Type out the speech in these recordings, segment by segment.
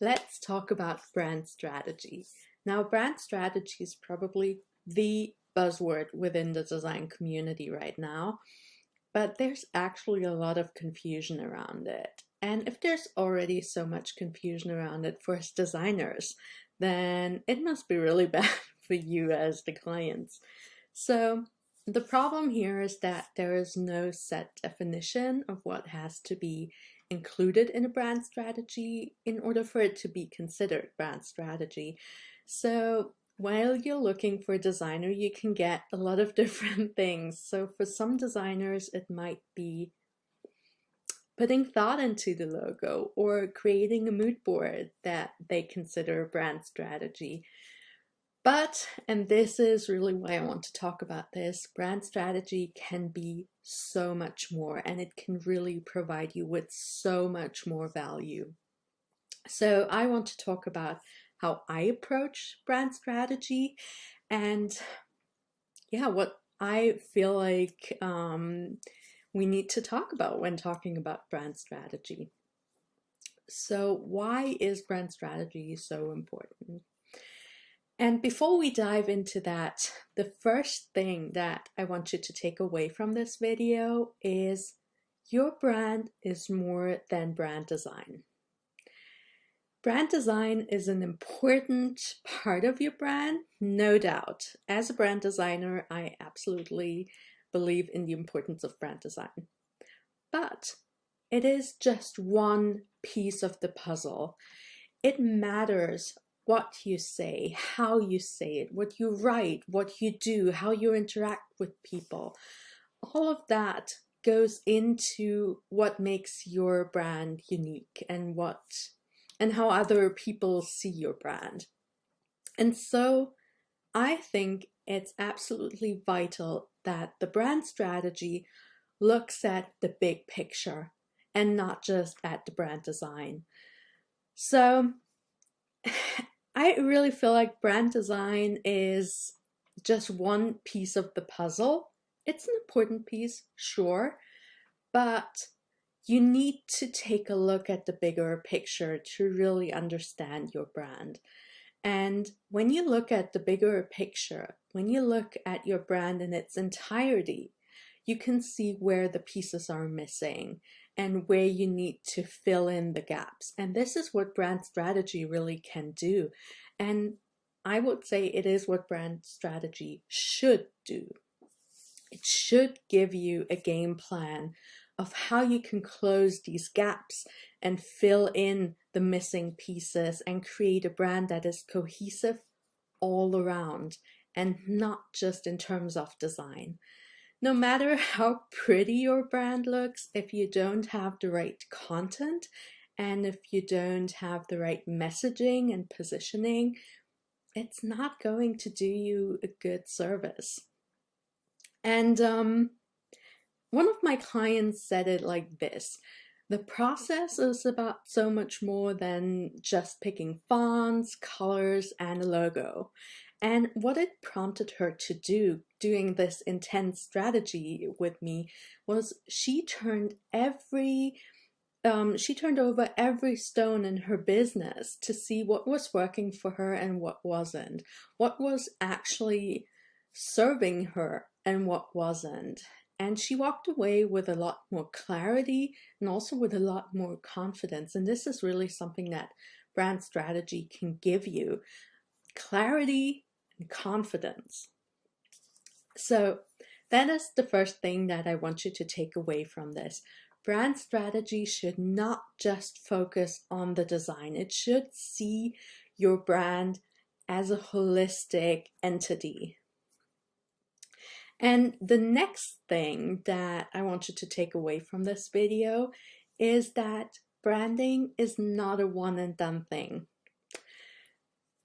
Let's talk about brand strategy. Now, brand strategy is probably the buzzword within the design community right now, but there's actually a lot of confusion around it. And if there's already so much confusion around it for us designers, then it must be really bad for you as the clients. So the problem here is that there is no set definition of what has to be included in a brand strategy in order for it to be considered brand strategy. So while you're looking for a designer, you can get a lot of different things. So for some designers, it might be putting thought into the logo or creating a mood board that they consider a brand strategy. But, and this is really why I want to talk about this, brand strategy can be so much more, and it can really provide you with so much more value. So I want to talk about how I approach brand strategy and what I feel like we need to talk about when talking about brand strategy. So why is brand strategy so important? And before we dive into that, the first thing that I want you to take away from this video is your brand is more than brand design. Brand design is an important part of your brand, no doubt. As a brand designer, I absolutely believe in the importance of brand design. But it is just one piece of the puzzle. It matters what you say, how you say it, what you write, what you do, how you interact with people. All of that goes into what makes your brand unique and how other people see your brand. And so I think it's absolutely vital that the brand strategy looks at the big picture and not just at the brand design. So I really feel like brand design is just one piece of the puzzle. It's an important piece, sure, but you need to take a look at the bigger picture to really understand your brand. And when you look at the bigger picture, when you look at your brand in its entirety, you can see where the pieces are missing and where you need to fill in the gaps. And this is what brand strategy really can do. And I would say it is what brand strategy should do. It should give you a game plan of how you can close these gaps and fill in the missing pieces and create a brand that is cohesive all around and not just in terms of design. No matter how pretty your brand looks, if you don't have the right content and if you don't have the right messaging and positioning, it's not going to do you a good service. And one of my clients said it like this: the process is about so much more than just picking fonts, colors, and a logo. And what it prompted her to do, doing this intense strategy with me, was she turned over every stone in her business to see what was working for her and what wasn't, what was actually serving her and what wasn't. And she walked away with a lot more clarity and also with a lot more confidence. And this is really something that brand strategy can give you: clarity and confidence. So that is the first thing that I want you to take away from this. Brand strategy should not just focus on the design. It should see your brand as a holistic entity. And the next thing that I want you to take away from this video is that branding is not a one and done thing.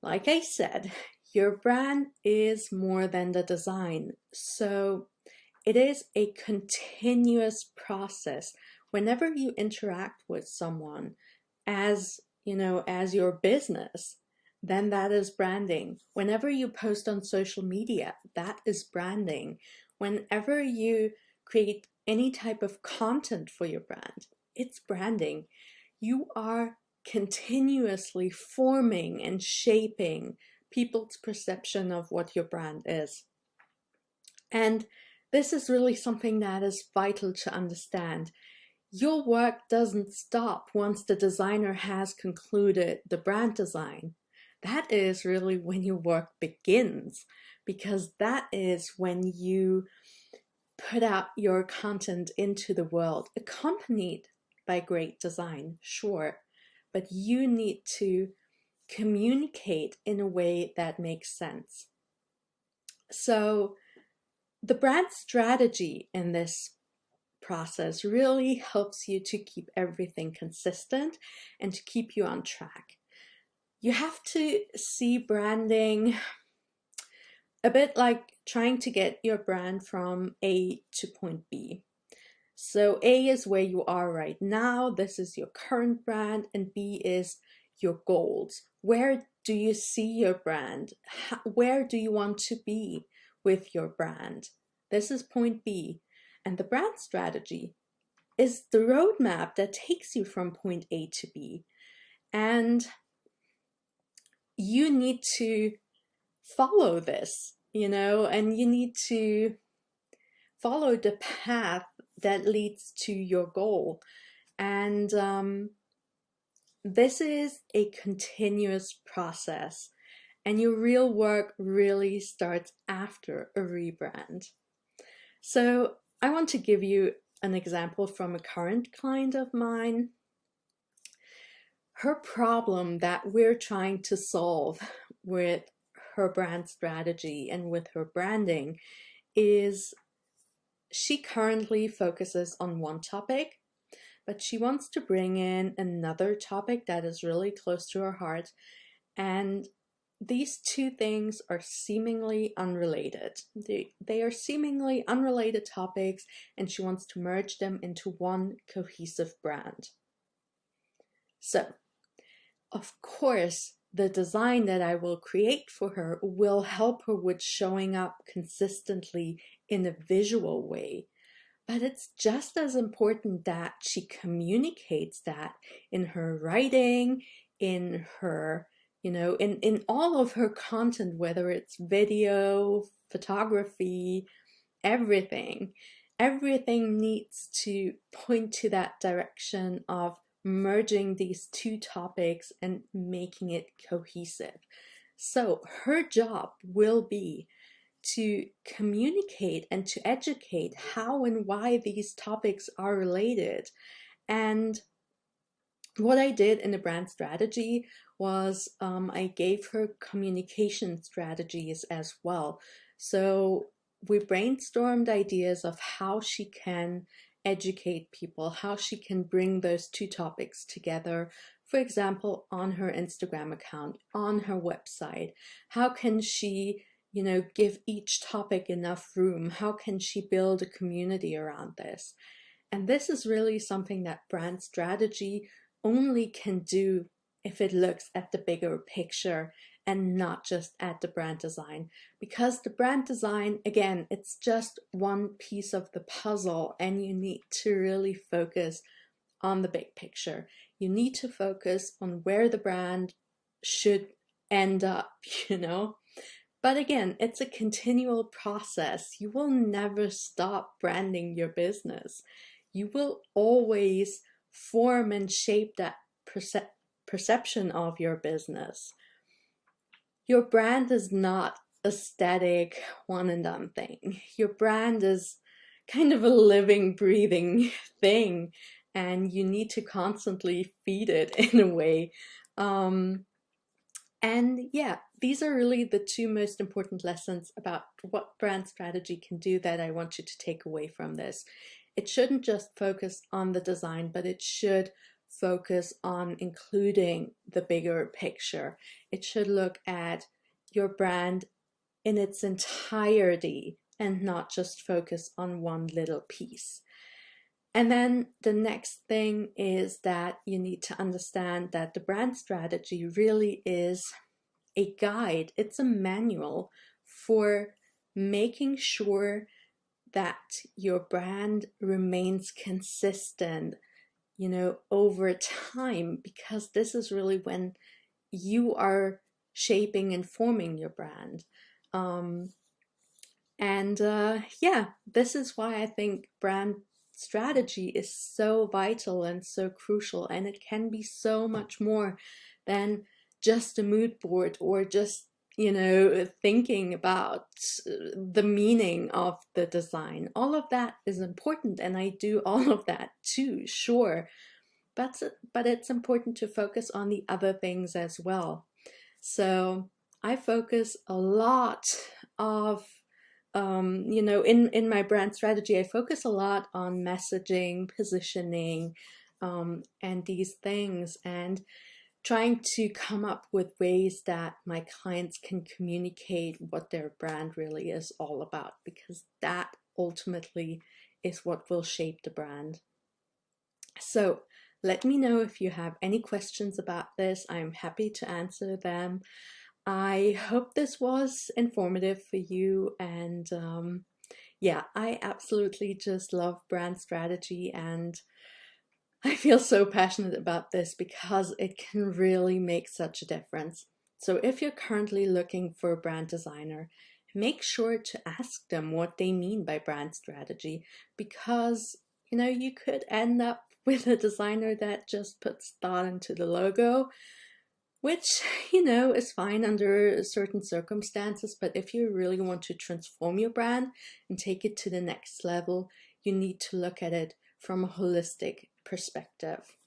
Like I said, your brand is more than the design. So it is a continuous process. Whenever you interact with someone as your business, then that is branding. Whenever you post on social media, that is branding. Whenever you create any type of content for your brand, it's branding. You are continuously forming and shaping people's perception of what your brand is. And this is really something that is vital to understand. Your work doesn't stop once the designer has concluded the brand design. That is really when your work begins, because that is when you put out your content into the world, accompanied by great design, sure, but you need to communicate in a way that makes sense. So the brand strategy in this process really helps you to keep everything consistent and to keep you on track. You have to see branding a bit like trying to get your brand from A to point B. So A is where you are right now, this is your current brand, and B is your goals. Where do you see your brand? Where do you want to be with your brand? This is point B. And the brand strategy is the roadmap that takes you from point A to B. And you need to follow this, and you need to follow the path that leads to your goal. And this is a continuous process, and your real work really starts after a rebrand. So I want to give you an example from a current client of mine. Her problem that we're trying to solve with her brand strategy and with her branding is she currently focuses on one topic, but she wants to bring in another topic that is really close to her heart. And these two things are seemingly unrelated. They are seemingly unrelated topics, and she wants to merge them into one cohesive brand. So, of course, the design that I will create for her will help her with showing up consistently in a visual way. But it's just as important that she communicates that in her writing, in her, in all of her content, whether it's video, photography, everything. Everything needs to point to that direction of merging these two topics and making it cohesive. So her job will be to communicate and to educate how and why these topics are related. And what I did in the brand strategy was I gave her communication strategies as well. So we brainstormed ideas of how she can educate people, how she can bring those two topics together. For example, on her Instagram account, on her website. How can she, give each topic enough room? How can she build a community around this? And this is really something that brand strategy only can do if it looks at the bigger picture and not just at the brand design. Because the brand design, again, it's just one piece of the puzzle, and you need to really focus on the big picture. You need to focus on where the brand should end up, But again, it's a continual process. You will never stop branding your business. You will always form and shape that perception of your business. Your brand is not a static one and done thing. Your brand is kind of a living, breathing thing, and you need to constantly feed it in a way. And yeah, these are really the two most important lessons about what brand strategy can do that I want you to take away from this. It shouldn't just focus on the design, but it should focus on including the bigger picture. It should look at your brand in its entirety and not just focus on one little piece. And then the next thing is that you need to understand that the brand strategy really is a guide. It's a manual for making sure that your brand remains consistent over time, because this is really when you are shaping and forming your brand. Yeah, this is why I think brand strategy is so vital and so crucial, and it can be so much more than just a mood board or just thinking about the meaning of the design. All of that is important, and I do all of that too, sure, but it's important to focus on the other things as well. So I focus a lot of in my brand strategy, I focus a lot on messaging, positioning, and these things, and trying to come up with ways that my clients can communicate what their brand really is all about, because that ultimately is what will shape the brand. So let me know if you have any questions about this. I'm happy to answer them. I hope this was informative for you, and yeah, I absolutely just love brand strategy, and I feel so passionate about this because it can really make such a difference. So if you're currently looking for a brand designer, make sure to ask them what they mean by brand strategy, because you could end up with a designer that just puts thought into the logo, which, is fine under certain circumstances. But if you really want to transform your brand and take it to the next level, you need to look at it from a holistic perspective.